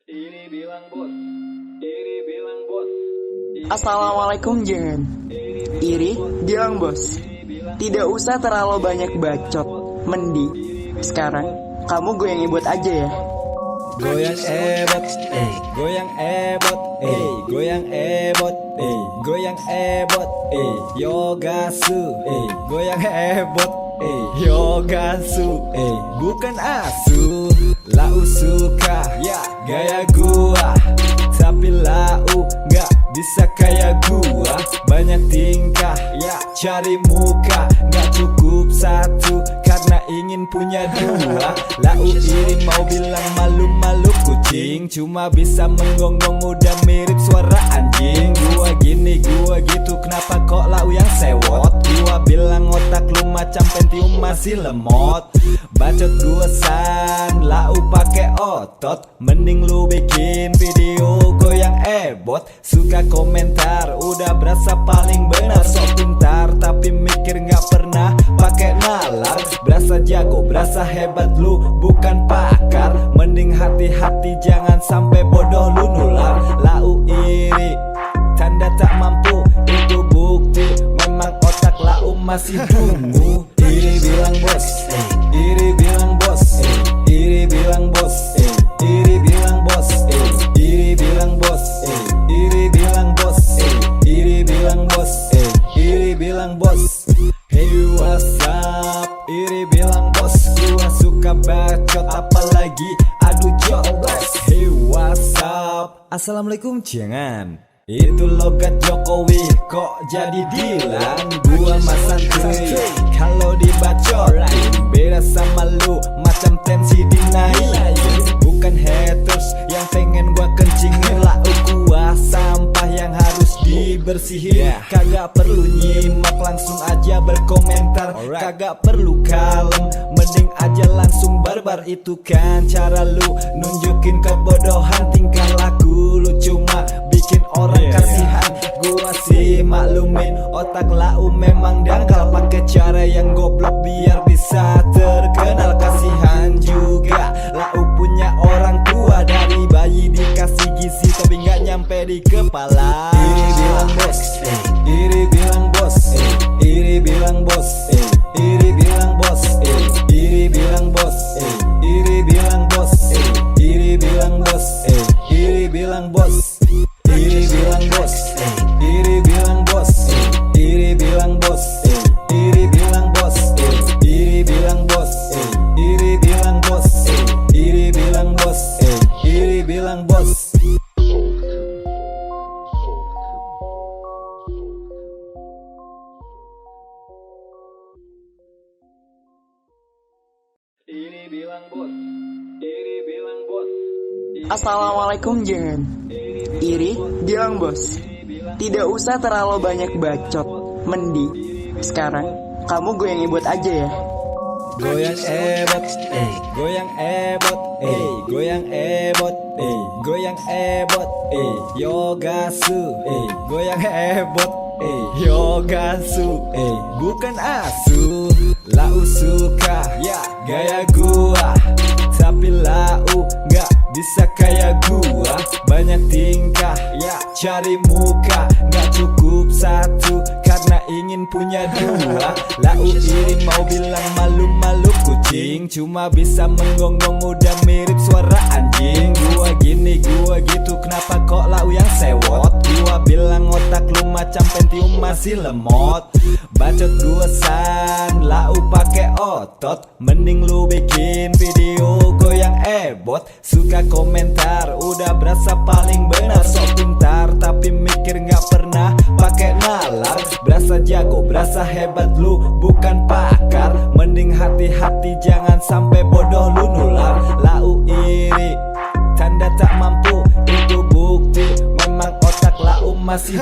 Ini bilang bos. Ini bilang bos. Assalamualaikum Jen. Iri bilang bos, tidak usah terlalu banyak bacot. Mending sekarang kamu goyang ibut aja ya. Goyang ebot, goyang ebot, goyang ebot, goyang ebot, yogasu, goyang ebot, yogasu, bukan asu. Lau suka gaya gua, tapi lau gak bisa kayak gua. Banyak tingkah, cari muka, gak cukup satu karena ingin punya dua. Lau iri mau bilang malu-malu kucing, cuma bisa menggonggong udah mirip suara anjing. Gua gini, gua gitu, kenapa kok lau yang sewot? Gua bilang otak lu macam Pentium masih lemot. Bacot gua san, lau pake otot. Mending lu bikin video goyang ebot. Suka komentar, udah berasa paling benar. Sok pintar, tapi mikir gak pernah pakai nalar. Berasa jago, berasa hebat, lu bukan pakar. Mending hati-hati, jangan sampai bodoh lu nular. Lau iri, tanda tak mampu, itu bukti memang otak lau masih dungu. Iri bilang bos, iri bilang bos, iri bilang bos, iri bilang bos, iri bilang bos, iri bilang bos, iri bilang bos, iri bilang bos. Hey what's up, iri bilang bos. Gua suka bacot apalagi adu jokes. Hey what's up, assalamualaikum jangan. Itu logat Jokowi kok jadi Dilan. Gua mah santuy kalau dibacotin, beda sama lu macam tensi dinaik. Bukan haters yang pengen gua kencingin. Lau gua sampah yang harus dibersihin. Kagak perlu nyimak, langsung aja berkomentar. Kagak perlu kalem, mending aja langsung barbar. Itu kan cara lu nunjukin kebodohan. Tingkah laku lu cuma bikin orang kasihan. Gua sih maklumin, otak lau memang dangkal. Pakai cara yang goblok biar bisa terkenal. Kasihan juga lau punya orang tua. Dari bayi dikasih gizi tapi gak nyampe di kepala. Iri bilang bos, iri bilang bos, iri bilang bos, iri bilang bos, iri bilang bos, iri bilang bos, iri bilang bos, iri bilang bos, iri bilang bos, iri bilang bos, iri bilang bos, iri bilang bos, iri bilang bos, iri bilang bos, iri bilang bos, iri bilang bos. Ini bilang bos. Ini bilang bos. Assalamualaikum Jen. Iri bilang bos, tidak usah terlalu banyak bacot. Mending sekarang kamu goyang ibut aja ya. Goyang ebot, goyang ebot, goyang ebot, goyang ebot, yogasu, goyang ebot, yogasu, bukan asu. Lau suka gaya gua, tapi lau gak bisa kayak gua. Banyak tingkah, cari muka, gak cukup satu karena ingin punya dua. Lau iri mau bilang malu-malu kucing, cuma bisa menggonggong udah mirip suara anjing. Gua gini, gua gitu, kenapa kok lau yang sewot? Gua bilang otak lu macam Pentium masih lemot. Bacot gua san, lau pake otot. Mending lu bikin video goyang ebot. Suka komentar, udah berasa paling benar. Sok pintar, tapi mikir gak pernah pakai nalar. Berasa jago, berasa hebat, lu bukan pakar. Mending hati-hati, jangan sampai bodoh lu nular. Lau iri, tanda tak mampu, itu bukti memang otak lau masih